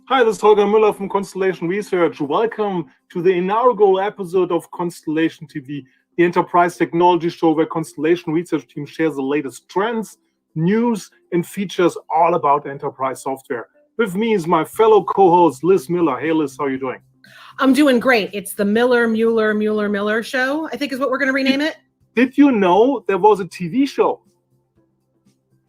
Hi, this is Holger Müller from Constellation Research. Welcome to the inaugural episode of ConstellationTV, the enterprise technology show where Constellation Research team shares the latest trends, news, and features all about enterprise software. With me is my fellow co-host, Liz Miller. Hey, Liz, how are you doing? I'm doing great. It's the Miller show, I think is what we're going to rename it. Did you know there was a TV show?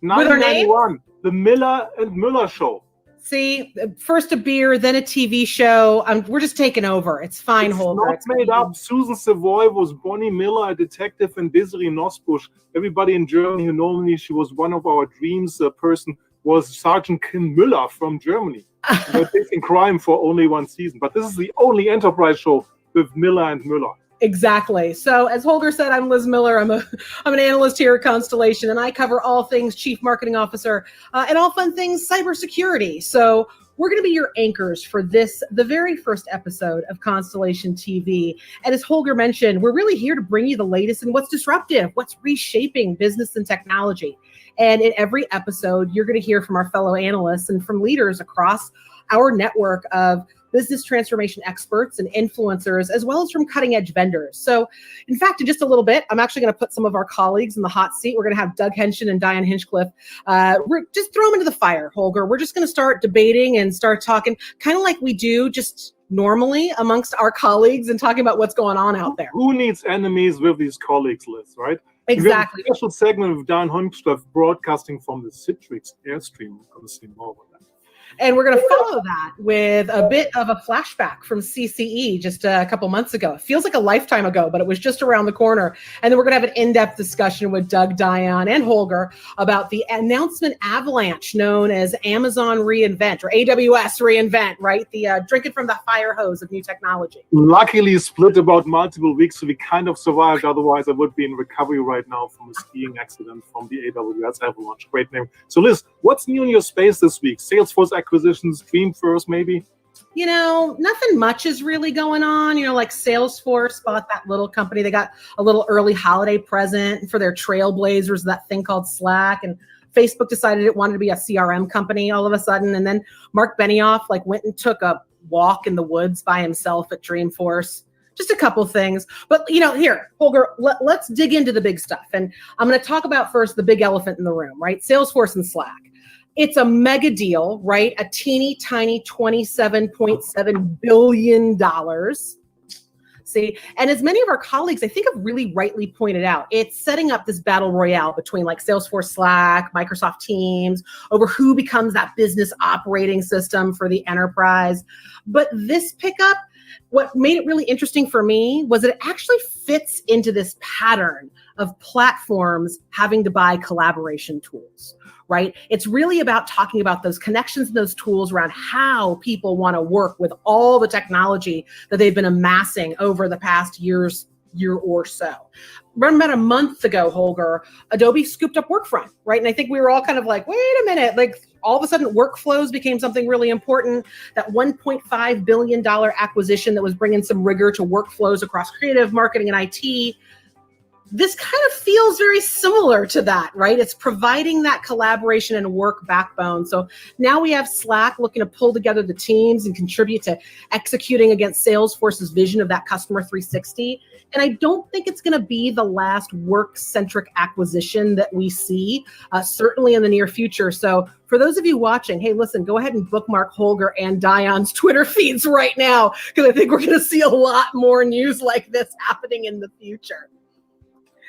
With her name? 1991, the Miller and Müller show. See, first a beer, then a TV show. We're just taking over. It's fine, Holger. It's not made up. Susan Savoy was Bonnie Miller, a detective, and Desiree Nosbusch. Everybody in Germany who know me, she was one of our dreams person, was Sergeant Kim Müller from Germany. They're facing crime for only one season. But this is the only enterprise show with Miller and Müller. Exactly. So as Holger said, I'm Liz Miller. I'm an analyst here at Constellation, and I cover all things Chief Marketing Officer and all fun things cybersecurity. So we're going to be your anchors for this, the very first episode of Constellation TV. And as Holger mentioned, we're really here to bring you the latest in what's disruptive, what's reshaping business and technology. And in every episode, you're going to hear from our fellow analysts and from leaders across our network of business transformation experts and influencers, as well as from cutting edge vendors. So in fact, in just a little bit, I'm actually going to put some of our colleagues in the hot seat. We're going to have Doug Henshin and Diane Hinchcliffe. We're just throw them into the fire, Holger. We're just going to start debating and start talking kind of like we do just normally amongst our colleagues and talking about what's going on out there. Who needs enemies with these colleagues, Liz, right? Exactly. We have a special segment with Diane Hinchcliffe broadcasting from the Citrix Airstream. We're going to see more about that. And we're going to follow that with a bit of a flashback from CCE just a couple months ago. It feels like a lifetime ago, but it was just around the corner. And then we're going to have an in-depth discussion with Doug, Diane, and Holger about the announcement avalanche known as Amazon Reinvent or AWS Reinvent, right? The drinking from the fire hose of new technology. Luckily split about multiple weeks, so we kind of survived. Otherwise, I would be in recovery right now from a skiing accident from the AWS avalanche. Great name. So Liz, what's new in your space this week? Salesforce acquisitions, Dreamforce maybe? You know, nothing much is really going on. You know, like Salesforce bought that little company. They got a little early holiday present for their trailblazers, that thing called Slack. And Facebook decided it wanted to be a CRM company all of a sudden. And then Mark Benioff went and took a walk in the woods by himself at Dreamforce. Just a couple things. But, you know, here, Holger, let's dig into the big stuff. And I'm going to talk about first the big elephant in the room, right? Salesforce and Slack. It's a mega deal, right? A teeny tiny $27.7 billion. See, and as many of our colleagues, I think, have really rightly pointed out, it's setting up this battle royale between like Salesforce, Slack, Microsoft Teams over who becomes that business operating system for the enterprise. But this pickup, what made it really interesting for me was that it actually fits into this pattern of platforms having to buy collaboration tools. Right? It's really about talking about those connections and those tools around how people want to work with all the technology that they've been amassing over the past year or so. Around about a month ago, Holger, Adobe scooped up Workfront, right? And I think we were all kind of like, wait a minute, like all of a sudden workflows became something really important. That $1.5 billion acquisition that was bringing some rigor to workflows across creative, marketing, and IT. This kind of feels very similar to that, right? It's providing that collaboration and work backbone. So now we have Slack looking to pull together the teams and contribute to executing against Salesforce's vision of that customer 360. And I don't think it's going to be the last work-centric acquisition that we see, certainly in the near future. So for those of you watching, hey, listen, go ahead and bookmark Holger and Diane's Twitter feeds right now, because I think we're going to see a lot more news like this happening in the future.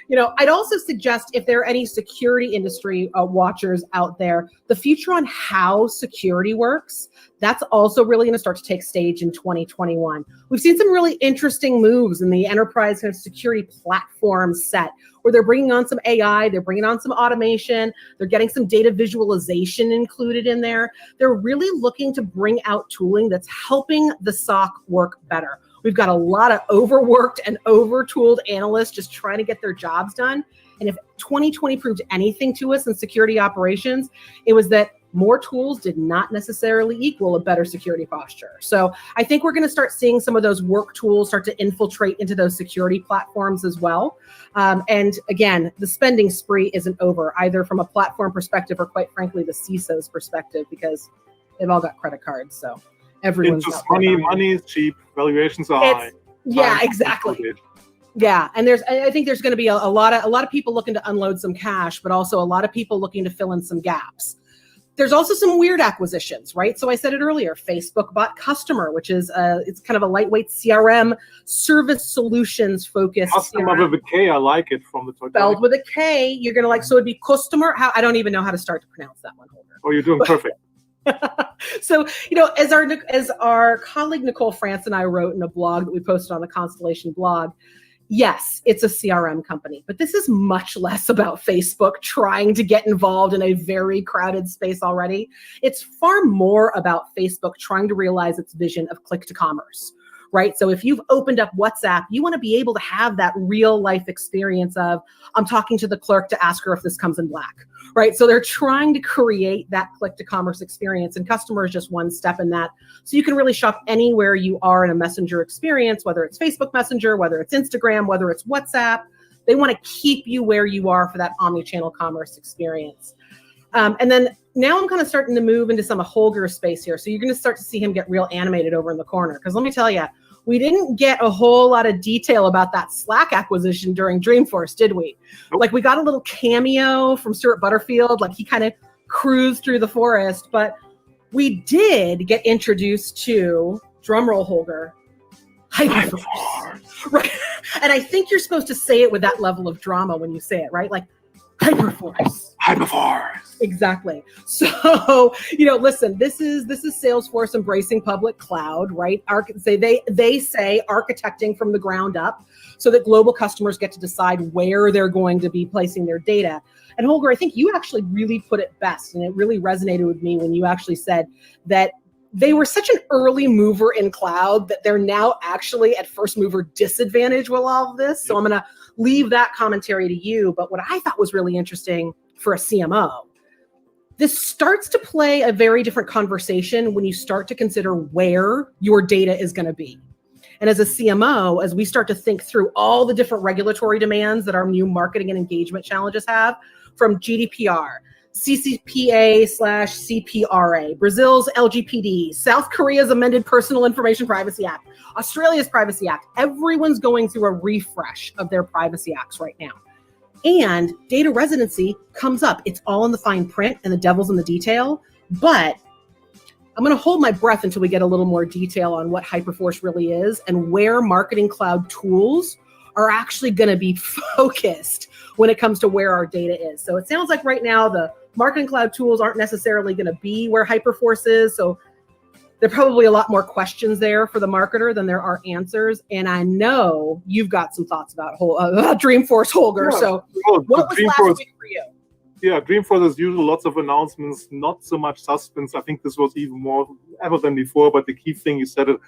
You know, I'd also suggest if there are any security industry watchers out there, the future on how security works, that's also really going to start to take stage in 2021. We've seen some really interesting moves in the enterprise kind of security platform set, where they're bringing on some AI, they're bringing on some automation, they're getting some data visualization included in there. They're really looking to bring out tooling that's helping the SOC work better. We've got a lot of overworked and over-tooled analysts just trying to get their jobs done. And if 2020 proved anything to us in security operations, it was that more tools did not necessarily equal a better security posture. So I think we're going to start seeing some of those work tools start to infiltrate into those security platforms as well. And again, the spending spree isn't over, either from a platform perspective or, quite frankly, the CISO's perspective, because they've all got credit cards. So everyone's just money is cheap, valuations are high. Yeah, exactly. Yeah, and I think there's going to be a lot of people looking to unload some cash, but also a lot of people looking to fill in some gaps. There's also some weird acquisitions, right? So I said it earlier, Facebook bought Customer, which is it's kind of a lightweight CRM, service solutions focused. Customer with a K, I like it, from the Titanic. Spelled with a K, you're going to like, so it'd be Customer. I don't even know how to start to pronounce that one, Holger. Oh, you're doing perfect. So, as our colleague Nicole France and I wrote in a blog that we posted on the Constellation blog, yes, it's a CRM company, but this is much less about Facebook trying to get involved in a very crowded space already. It's far more about Facebook trying to realize its vision of click to commerce, right? So if you've opened up WhatsApp, you want to be able to have that real life experience of, I'm talking to the clerk to ask her if this comes in black, right? So they're trying to create that click to commerce experience, and Customer is just one step in that. So you can really shop anywhere you are in a messenger experience, whether it's Facebook Messenger, whether it's Instagram, whether it's WhatsApp. They want to keep you where you are for that omni-channel commerce experience. And then now I'm kind of starting to move into some of Holger's space here. So you're going to start to see him get real animated over in the corner. Because let me tell you, we didn't get a whole lot of detail about that Slack acquisition during Dreamforce, did we? Nope. Like, we got a little cameo from Stuart Butterfield, like he kind of cruised through the forest, but we did get introduced to, drumroll Holger, Hyperforce. Right. And I think you're supposed to say it with that level of drama when you say it, right? Like, Hyperforce. Hyperforce. Exactly. So, listen, this is Salesforce embracing public cloud, right? They say architecting from the ground up so that global customers get to decide where they're going to be placing their data. And Holger, I think you actually really put it best, and it really resonated with me when you actually said that they were such an early mover in cloud that they're now actually at first mover disadvantage with all of this. So I'm going to leave that commentary to you. But what I thought was really interesting for a CMO, this starts to play a very different conversation when you start to consider where your data is going to be. And as a CMO, as we start to think through all the different regulatory demands that our new marketing and engagement challenges have, from GDPR, CCPA/CPRA, Brazil's LGPD, South Korea's amended Personal Information Privacy Act, Australia's Privacy Act. Everyone's going through a refresh of their privacy acts right now. And data residency comes up. It's all in the fine print and the devil's in the detail. But I'm going to hold my breath until we get a little more detail on what Hyperforce really is and where marketing cloud tools are actually going to be focused when it comes to where our data is. So it sounds like right now the marketing cloud tools aren't necessarily going to be where Hyperforce is. So there are probably a lot more questions there for the marketer than there are answers. And I know you've got some thoughts about Dreamforce, Holger. Yeah, so what was last week for you? Yeah, Dreamforce as usual, lots of announcements, not so much suspense. I think this was even more ever than before, but the key thing, you said it,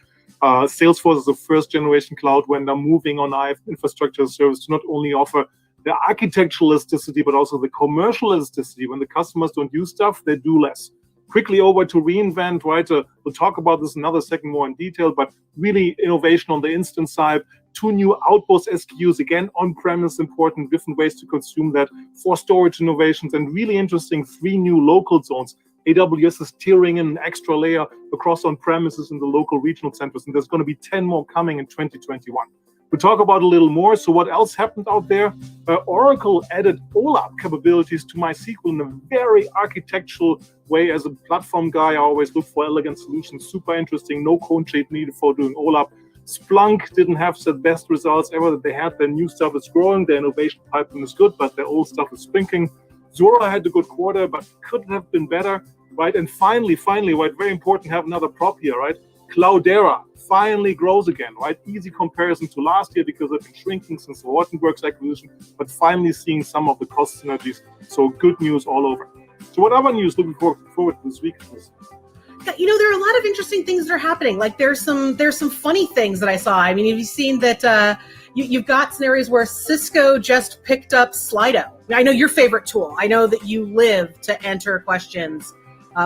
Salesforce is the first generation cloud vendor moving on infrastructure as a service to not only offer the architectural elasticity, but also the commercial elasticity. When the customers don't use stuff, they do less. Quickly over to reInvent, right? We'll talk about this another second more in detail, but really innovation on the instance side. 2 new Outpost SKUs, again, on-premise important, different ways to consume that, 4 storage innovations, and really interesting 3 new local zones. AWS is tiering in an extra layer across on-premises in the local regional centers, and there's going to be 10 more coming in 2021. We'll talk about a little more. So what else happened out there? Oracle added OLAP capabilities to MySQL in a very architectural way. As a platform guy, I always look for elegant solutions. Super interesting. No code shape needed for doing OLAP. Splunk didn't have the best results ever that they had. Their new stuff is growing. Their innovation pipeline is good, but their old stuff is shrinking. Zora had a good quarter, but couldn't have been better, right? And finally, right, very important, have another prop here, right? Cloudera finally grows again, right? Easy comparison to last year because they've been shrinking since the Hortonworks acquisition, but finally seeing some of the cost synergies. So good news all over. So what other news looking forward to this week? You know, there are a lot of interesting things that are happening. Like there's some funny things that I saw. I mean, have you seen that you've got scenarios where Cisco just picked up Slido? I know your favorite tool. I know that you live to enter questions.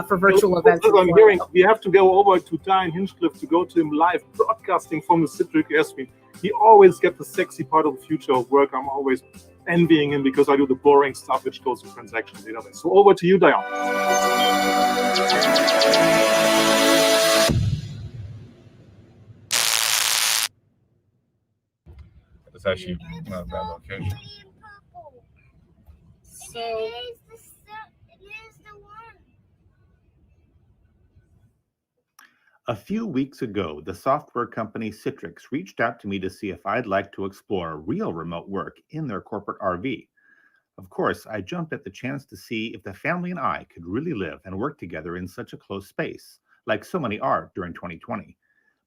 for virtual events. As I'm hearing, we have to go over to Diane Hinchcliffe to go to him live, broadcasting from the Citric Airstream. He always gets the sexy part of the future of work. I'm always envying him because I do the boring stuff which goes to transaction database. So over to you, Diane. It's actually not a bad location. So a few weeks ago, the software company Citrix reached out to me to see if I'd like to explore real remote work in their corporate RV. Of course, I jumped at the chance to see if the family and I could really live and work together in such a close space, like so many are during 2020.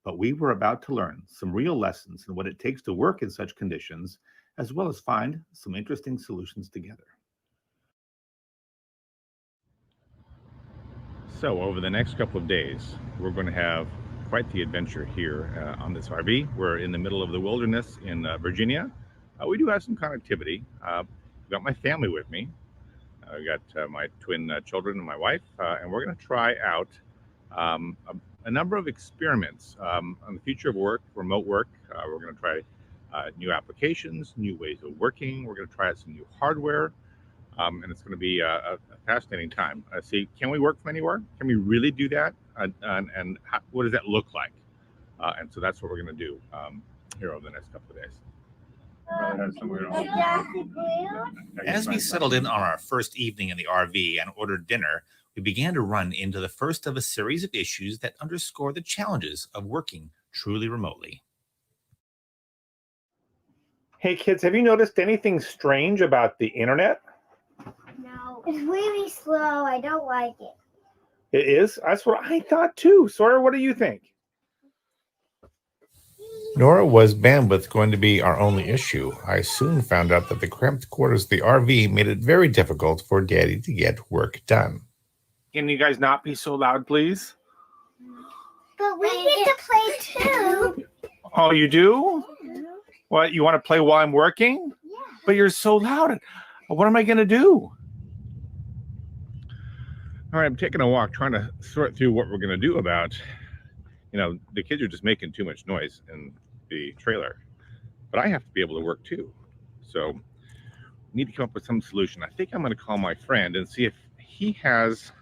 But we were about to learn some real lessons in what it takes to work in such conditions, as well as find some interesting solutions together. So over the next couple of days, we're going to have quite the adventure here on this RV. We're in the middle of the wilderness in Virginia. We do have some connectivity. I've got my family with me. I've got my twin children and my wife, and we're going to try out a number of experiments on the future of work, remote work. We're going to try new applications, new ways of working. We're going to try out some new hardware. And it's going to be a fascinating time. See, can we work from anywhere? Can we really do that? And what does that look like? And so that's what we're going to do here over the next couple of days. As we settled in on our first evening in the RV and ordered dinner, we began to run into the first of a series of issues that underscore the challenges of working truly remotely. Hey kids, have you noticed anything strange about the internet? no, it's really slow. I don't like it. It is? That's what I thought too. Sawyer, what do you think? Nor was bandwidth going to be our only issue. I soon found out that the cramped quarters of the RV made it very difficult for Daddy to get work done. Can you guys not be so loud, please? But we get to play too. Oh, you do? What, you want to play while I'm working? Yeah. But you're so loud. What am I going to do? All right, I'm taking a walk, trying to sort through what we're going to do about, the kids are just making too much noise in the trailer. But I have to be able to work too. So we need to come up with some solution. I think I'm going to call my friend and see if he has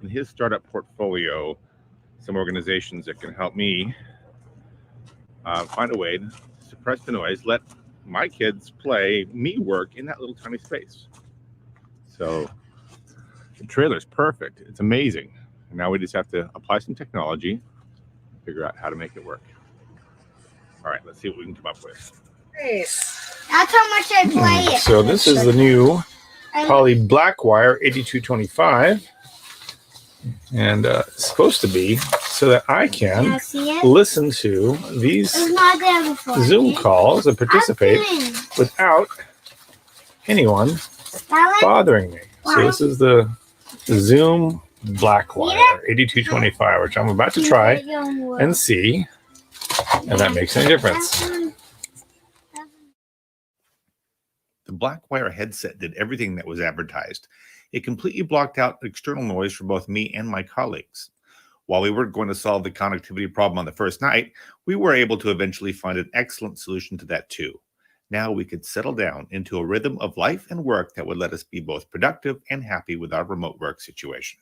in his startup portfolio some organizations that can help me find a way to suppress the noise, let my kids play, me work in that little tiny space. So the trailer's perfect. It's amazing. And now we just have to apply some technology, figure out how to make it work. All right, let's see what we can come up with. Nice. That's how much I play it. So this is the new Poly Blackwire 8225. And it's supposed to be so that I can listen to these Zoom calls and participate without anyone bothering me. So this is the Zoom Blackwire 8225, which I'm about to try and see if that makes any difference. The Blackwire headset did everything that was advertised. It completely blocked out external noise for both me and my colleagues. While we weren't going to solve the connectivity problem on the first night, we were able to eventually find an excellent solution to that too. Now we could settle down into a rhythm of life and work that would let us be both productive and happy with our remote work situation.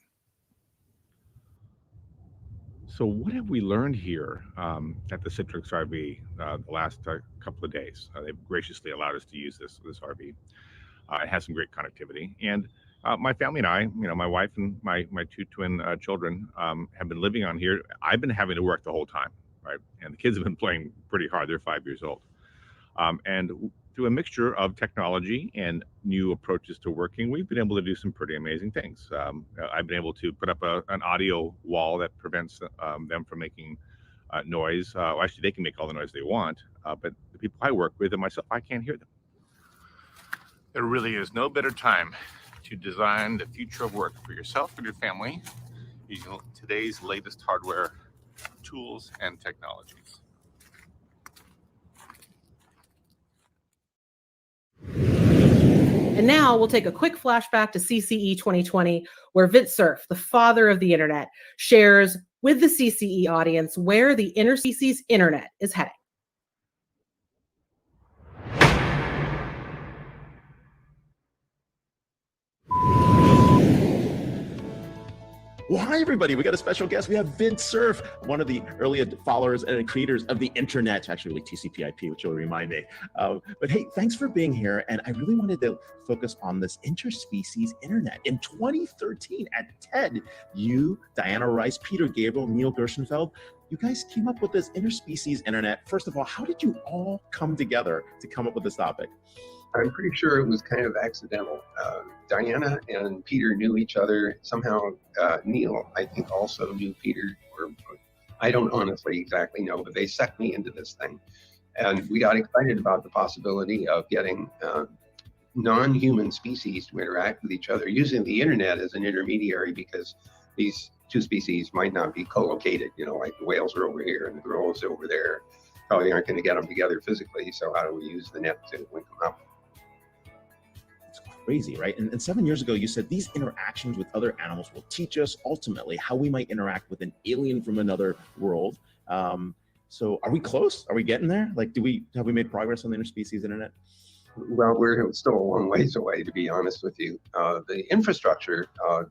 So what have we learned here at the Citrix RV the last couple of days? They've graciously allowed us to use this RV. It has some great connectivity. And my family and I, my wife and my two twin children have been living on here. I've been having to work the whole time, right? And the kids have been playing pretty hard. They're 5 years old. And through a mixture of technology and new approaches to working, we've been able to do some pretty amazing things. I've been able to put up an audio wall that prevents them from making noise. Well, actually, they can make all the noise they want, but the people I work with and myself, I can't hear them. There really is no better time to design the future of work for yourself and your family using today's latest hardware, tools, and technologies. And now we'll take a quick flashback to CCE 2020, where Vint Cerf, the father of the internet, shares with the CCE audience where the Interspecies Internet is heading. Well, hi, everybody. We got a special guest. We have Vint Cerf, one of the early followers and creators of the internet, actually really TCP/IP, which will remind me. But hey, thanks for being here. And I really wanted to focus on this interspecies internet. In 2013 at TED, you, Diana Rice, Peter Gabriel, Neil Gershenfeld, you guys came up with this interspecies internet. First of all, how did you all come together to come up with this topic? I'm pretty sure it was kind of accidental. Diana and Peter knew each other. Somehow Neil, I think, also knew Peter. Or I don't honestly exactly know, but they sucked me into this thing. And we got excited about the possibility of getting non-human species to interact with each other using the internet as an intermediary, because these two species might not be co-located, like the whales are over here and the gorillas over there. Probably aren't going to get them together physically. So how do we use the net to link them up? Crazy, right? And 7 years ago, you said these interactions with other animals will teach us ultimately how we might interact with an alien from another world. So are we close? Are we getting there? Like, have we made progress on the interspecies internet? Well, we're still a long ways away, to be honest with you. The infrastructure,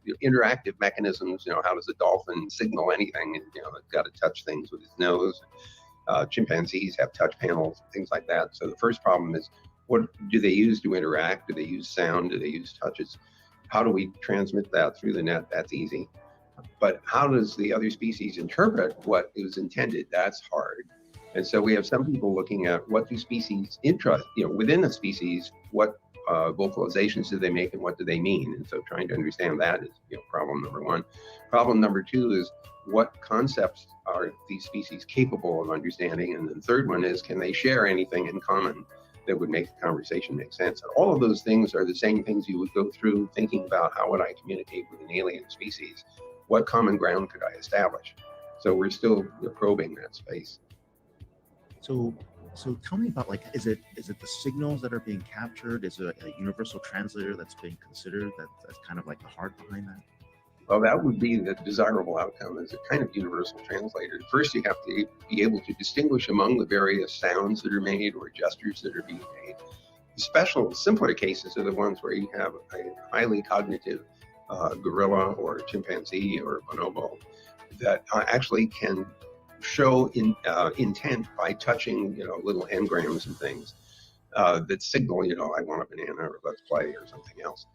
the interactive mechanisms, how does a dolphin signal anything? And, it's got to touch things with its nose. Chimpanzees have touch panels, things like that. So the first problem is, what do they use to interact? Do they use sound? Do they use touches? How do we transmit that through the net? That's easy. But how does the other species interpret what is intended? That's hard. And so we have some people looking at what do species within a species, what vocalizations do they make and what do they mean? And so trying to understand that is problem number one. Problem number two is, what concepts are these species capable of understanding? And the third one is, can they share anything in common that would make the conversation make sense? And all of those things are the same things you would go through thinking about, how would I communicate with an alien species? What common ground could I establish? So we're still probing that space. So tell me about, like, is it the signals that are being captured? Is it a universal translator that's being considered? That's kind of like the heart behind that? Well, that would be the desirable outcome, as a kind of universal translator. First, you have to be able to distinguish among the various sounds that are made or gestures that are being made. The simpler cases are the ones where you have a highly cognitive gorilla or chimpanzee or bonobo that actually can show intent by touching, little engrams and things that signal, I want a banana, or let's play, or something else.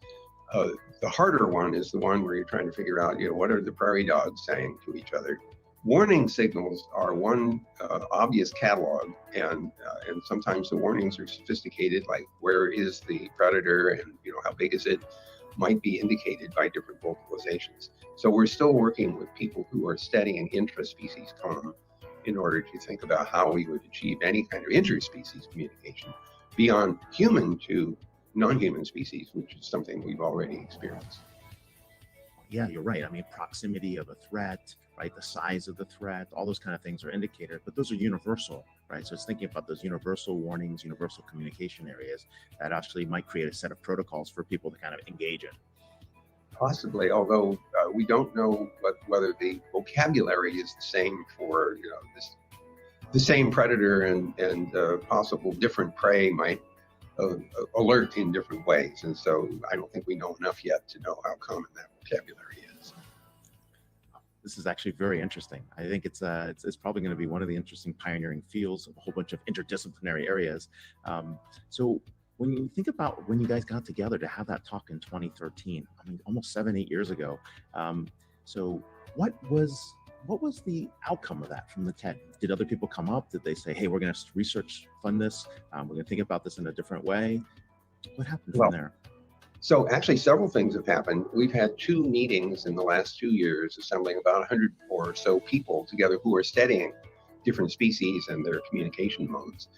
The harder one is the one where you're trying to figure out, what are the prairie dogs saying to each other? Warning signals are one obvious catalog, and sometimes the warnings are sophisticated, like where is the predator and how big is it, might be indicated by different vocalizations. So we're still working with people who are studying intraspecies comm in order to think about how we would achieve any kind of interspecies communication beyond human to non-human species, which is something we've already experienced. Yeah, you're right. I mean, proximity of a threat, right? The size of the threat, all those kind of things are indicators, but those are universal, right? So it's thinking about those universal warnings, universal communication areas that actually might create a set of protocols for people to kind of engage in. Possibly, although we don't know whether the vocabulary is the same for the same predator and possible different prey might alert in different ways, and so I don't think we know enough yet to know how common that vocabulary is. This is actually very interesting. I think it's probably going to be one of the interesting pioneering fields of a whole bunch of interdisciplinary areas. So when you think about when you guys got together to have that talk in 2013, I mean, almost 7-8 years ago. So what was the outcome of that from the TED? Did other people come up? Did they say, hey, we're going to research fund this? We're going to think about this in a different way? What happened from there? So actually several things have happened. We've had 2 meetings in the last 2 years, assembling about 100 or so people together who are studying different species and their communication modes.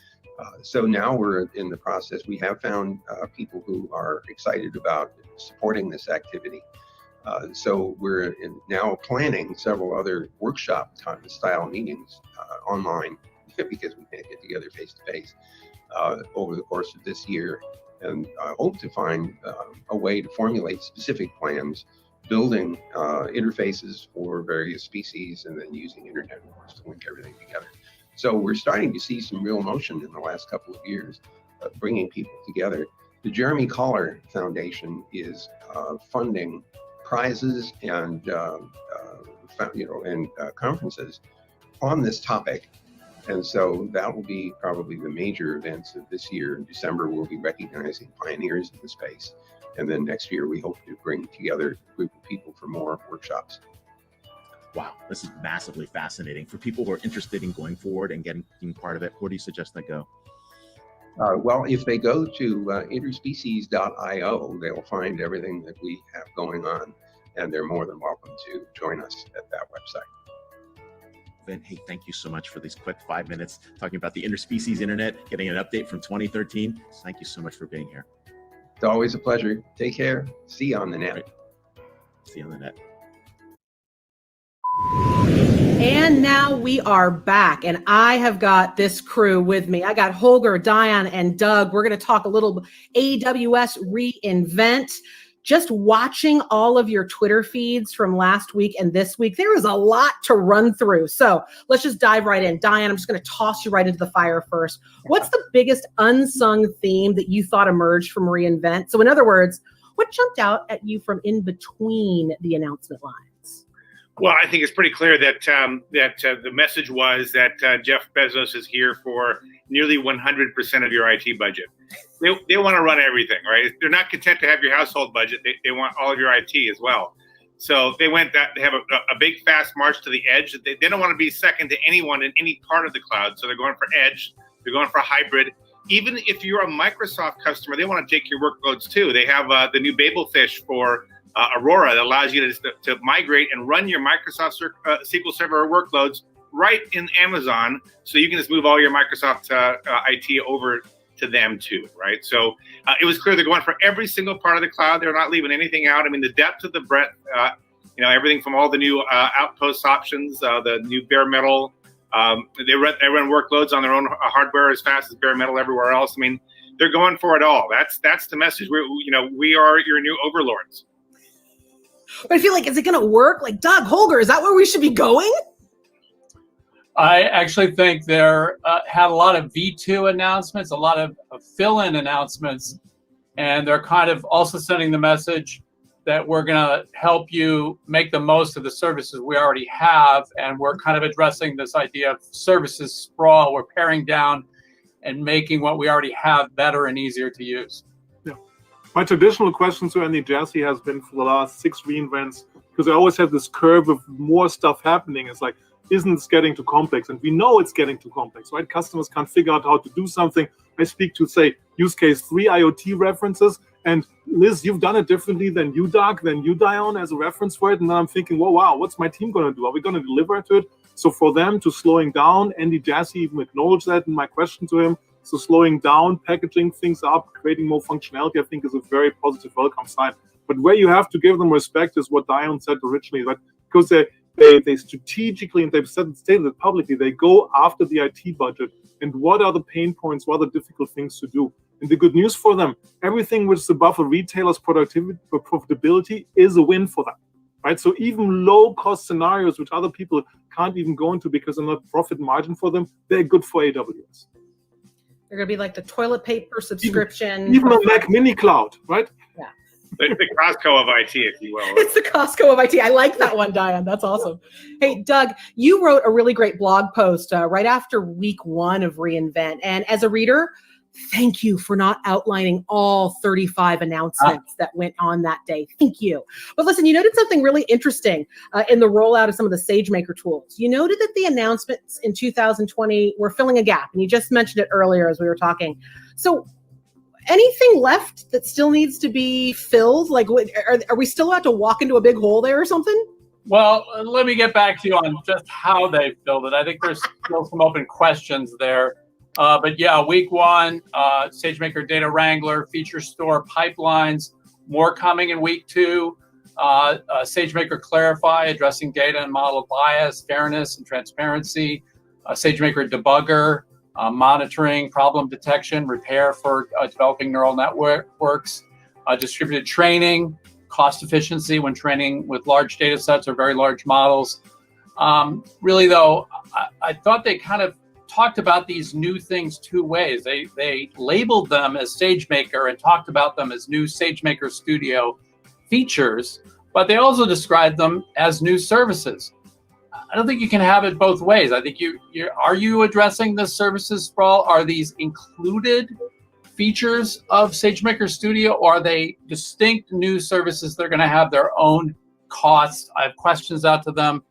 So now we're in the process. We have found people who are excited about supporting this activity. So we're now planning several other workshop style meetings online, because we can't get together face to face over the course of this year. and hope to find a way to formulate specific plans, building interfaces for various species, and then using internet wars to link everything together. So we're starting to see some real motion in the last couple of years, bringing people together. The Jeremy Collar Foundation is funding prizes and conferences on this topic. And so that will be probably the major events of this year. In December, we'll be recognizing pioneers in the space. And then next year, we hope to bring together a group of people for more workshops. Wow, this is massively fascinating. For people who are interested in going forward and getting part of it, where do you suggest they go? Well, if they go to interspecies.io, they'll find everything that we have going on, and they're more than welcome to join us at that website. Vin, hey, thank you so much for these quick 5 minutes talking about the Interspecies Internet, getting an update from 2013. Thank you so much for being here. It's always a pleasure. Take care. See you on the net. Right. See you on the net. And now we are back, and I have got this crew with me. I got Holger, Diane, and Doug. We're going to talk a little AWS Reinvent. Just watching all of your Twitter feeds from last week and this week, there is a lot to run through. So let's just dive right in. Diane, I'm just going to toss you right into the fire first. What's the biggest unsung theme that you thought emerged from Reinvent? So in other words, what jumped out at you from in between the announcement lines? Well, I think it's pretty clear that the message was that Jeff Bezos is here for nearly 100% of your IT budget. They want to run everything, right? They're not content to have your household budget. They want all of your IT as well. So they have a big, fast march to the edge. They don't want to be second to anyone in any part of the cloud. So they're going for edge. They're going for hybrid. Even if you're a Microsoft customer, they want to take your workloads too. They have the new Babelfish for Aurora that allows you to migrate and run your Microsoft SQL Server workloads right in Amazon. So you can just move all your Microsoft IT over to them too, right? So it was clear they're going for every single part of the cloud. They're not leaving anything out. I mean, the depth of the breadth, everything from all the new Outpost options, the new bare metal. They run workloads on their own hardware as fast as bare metal everywhere else. I mean, they're going for it all. That's the message. We are your new overlords. But I feel like, is it going to work? Like, Doug, Holger, is that where we should be going? I actually think there had a lot of V2 announcements, a lot of fill-in announcements, and they're kind of also sending the message that we're going to help you make the most of the services we already have, and we're kind of addressing this idea of services sprawl. We're paring down and making what we already have better and easier to use. Yeah. My traditional question to Andy Jassy has been for the last 6 reinvents, because I always have this curve of more stuff happening. It's like, isn't this getting too complex? And we know it's getting too complex, right? Customers can't figure out how to do something. I speak to, say, use case 3 IoT references, and Liz, you've done it differently than you, Doug, than you, Diane, as a reference for it. And then I'm thinking, well, wow, what's my team going to do? Are we going to deliver to it? So for them to slowing down, Andy Jassy even acknowledged that in my question to him. So slowing down, packaging things up, creating more functionality, I think is a very positive welcome sign. But where you have to give them respect is what Diane said originally, right? Because they strategically, and they've stated it publicly, they go after the IT budget and what are the pain points, what are the difficult things to do. And the good news for them, everything which is above a retailer's profitability is a win for them, right? So even low-cost scenarios, which other people can't even go into because they're not profit margin for them, they're good for AWS. They're going to be like the toilet paper subscription. Even a Mac Mini Cloud, right? Yeah. The Costco of IT, if you will. It's the Costco of IT. I like that one, Diane. That's awesome. Hey, Doug, you wrote a really great blog post right after week 1 of Reinvent. And as a reader, thank you for not outlining all 35 announcements that went on that day. Thank you. But listen, you noted something really interesting in the rollout of some of the SageMaker tools. You noted that the announcements in 2020 were filling a gap, and you just mentioned it earlier as we were talking. So anything left that still needs to be filled? Like, are we still about to walk into a big hole there or something? Well, let me get back to you on just how they filled it. I think there's still some open questions there. But yeah, week 1, SageMaker Data Wrangler, Feature Store pipelines, more coming in week 2. SageMaker Clarify, addressing data and model bias, fairness, and transparency. SageMaker Debugger, monitoring, problem detection, repair for developing neural networks, distributed training, cost efficiency when training with large data sets or very large models. Really, though, I thought they kind of talked about these new things two ways. They labeled them as SageMaker and talked about them as new SageMaker Studio features, but they also described them as new services. I don't think you can have it both ways. I think are you addressing the services sprawl? Are these included features of SageMaker Studio, or are they distinct new services that are going to have their own costs? I have questions out to them.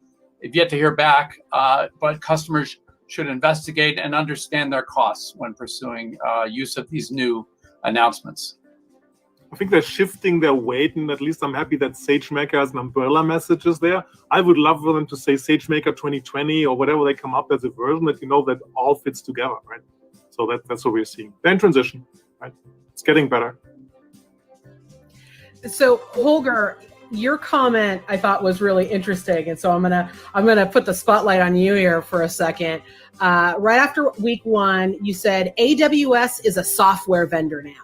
I've yet to hear back, but customers should investigate and understand their costs when pursuing use of these new announcements. I think they're shifting their weight, and at least I'm happy that SageMaker has an umbrella messages there. I would love for them to say SageMaker 2020 or whatever they come up as a version that that all fits together, right? So that's what we're seeing. Then transition, right? It's getting better. So Holger, your comment I thought was really interesting, and so I'm gonna put the spotlight on you here for a second. Right after week 1, you said AWS is a software vendor now.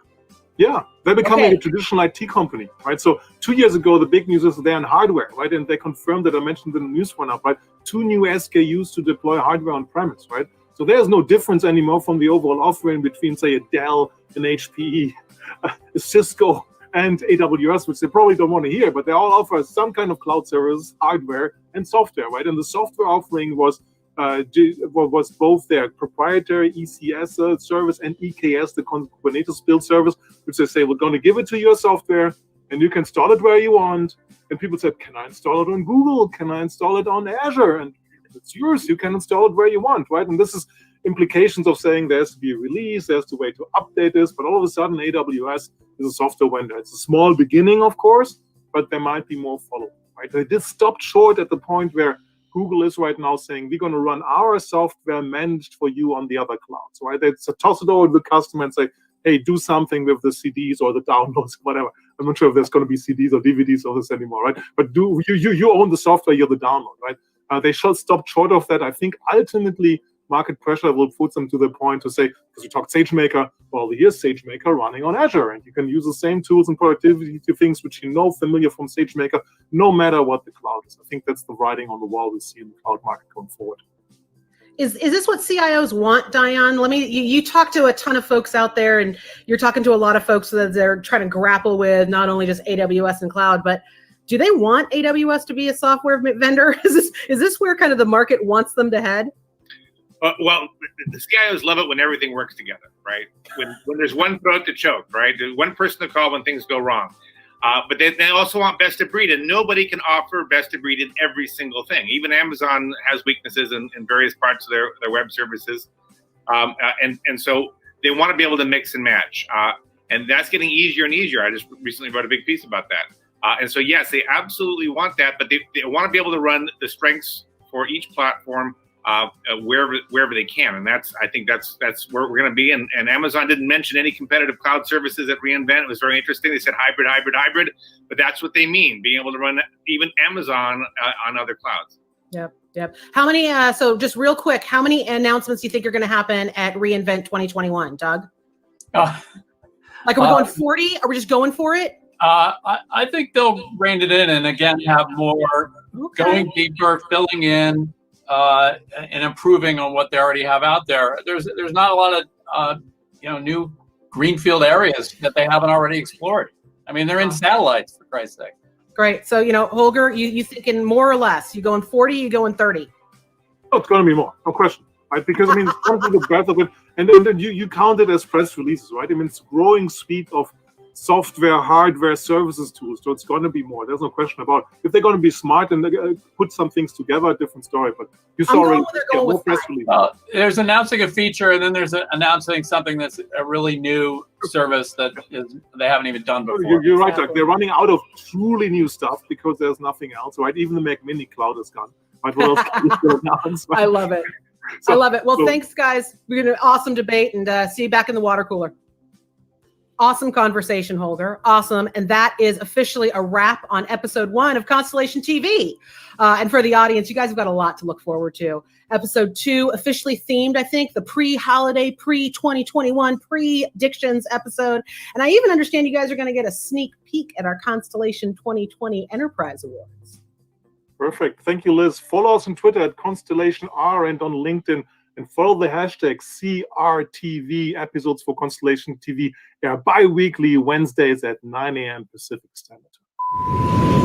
Yeah, they're becoming a traditional IT company, right? So 2 years ago, the big news is they're in hardware, right? And they confirmed that I mentioned in the news one up, right? 2 new SKUs to deploy hardware on premise, right? So there's no difference anymore from the overall offering between, say, a Dell, an HP, a Cisco, and AWS, which they probably don't want to hear, but they all offer some kind of cloud service, hardware, and software, right? And the software offering was both their proprietary ECS service and EKS, the Kubernetes build service, which they say, we're going to give it to your software, and you can install it where you want. And people said, can I install it on Google? Can I install it on Azure? And it's yours. You can install it where you want, right? And this is implications of saying there has to be a release, there's to wait to update this, but all of a sudden AWS is a software vendor. It's a small beginning, of course, but there might be more follow, right? They just stopped short at the point where Google is right now saying, we're going to run our software managed for you on the other clouds, right? They toss it over to the customer and say, hey, do something with the CDs or the downloads, whatever. I'm not sure if there's going to be CDs or DVDs of this anymore, right? But you own the software, you're the download, right? They should stop short of that. I think ultimately market pressure will put them to the point to say, because we talked SageMaker, well, here's SageMaker running on Azure, and you can use the same tools and productivity things which familiar from SageMaker, no matter what the cloud is. I think that's the writing on the wall we see in the cloud market going forward. Is this what CIOs want, Diane? You talk to a ton of folks out there, and you're talking to a lot of folks that they're trying to grapple with not only just AWS and cloud, but do they want AWS to be a software vendor? Is this where kind of the market wants them to head? Well, the CIOs love it when everything works together, right? When there's one throat to choke, right? There's one person to call when things go wrong. But they also want best of breed, and nobody can offer best of breed in every single thing. Even Amazon has weaknesses in various parts of their web services. And so they want to be able to mix and match. And that's getting easier and easier. I just recently wrote a big piece about that. And so, yes, they absolutely want that, but they want to be able to run the strengths for each platform wherever they can, and I think that's where we're going to be. And Amazon didn't mention any competitive cloud services at reInvent. It was very interesting. They said hybrid, but that's what they mean, being able to run even Amazon on other clouds. Yep. How many? So just real quick, how many announcements do you think are going to happen at reInvent 2021, Doug? Like, are we going 40? Are we just going for it? I think they'll rein it in, and again have more going deeper, filling in. And improving on what they already have out there. There's not a lot of new greenfield areas that they haven't already explored. I mean, they're in satellites, for Christ's sake. Great. So Holger, you thinking more or less? You going 40? You going 30? Oh, it's going to be more, no question, right? Because I mean, it's going to be the breadth of it, and then you count it as press releases, right? I mean, it's growing suite of software, hardware, services tools. So it's going to be more. There's no question about it. If they're going to be smart and put some things together, a different story. But you saw already more press releases. There's announcing a feature, and then there's announcing something that's a really new service that they haven't even done before. You're right, Doug. They're running out of truly new stuff because there's nothing else, right? Even the Mac Mini cloud is gone. Right? What else can you announce? I love it. I love it. Well, thanks, guys. We're going to awesome debate, and see you back in the water cooler. Awesome conversation, Holger. Awesome. And that is officially a wrap on episode 1 of Constellation TV. And for the audience, you guys have got a lot to look forward to. Episode 2, officially themed, I think, the pre-holiday, pre-2021, predictions episode. And I even understand you guys are going to get a sneak peek at our Constellation 2020 Enterprise Awards. Perfect. Thank you, Liz. Follow us on Twitter at ConstellationR and on LinkedIn. And follow the hashtag CRTV. Episodes for Constellation TV are bi-weekly Wednesdays at 9 a.m. Pacific Standard Time.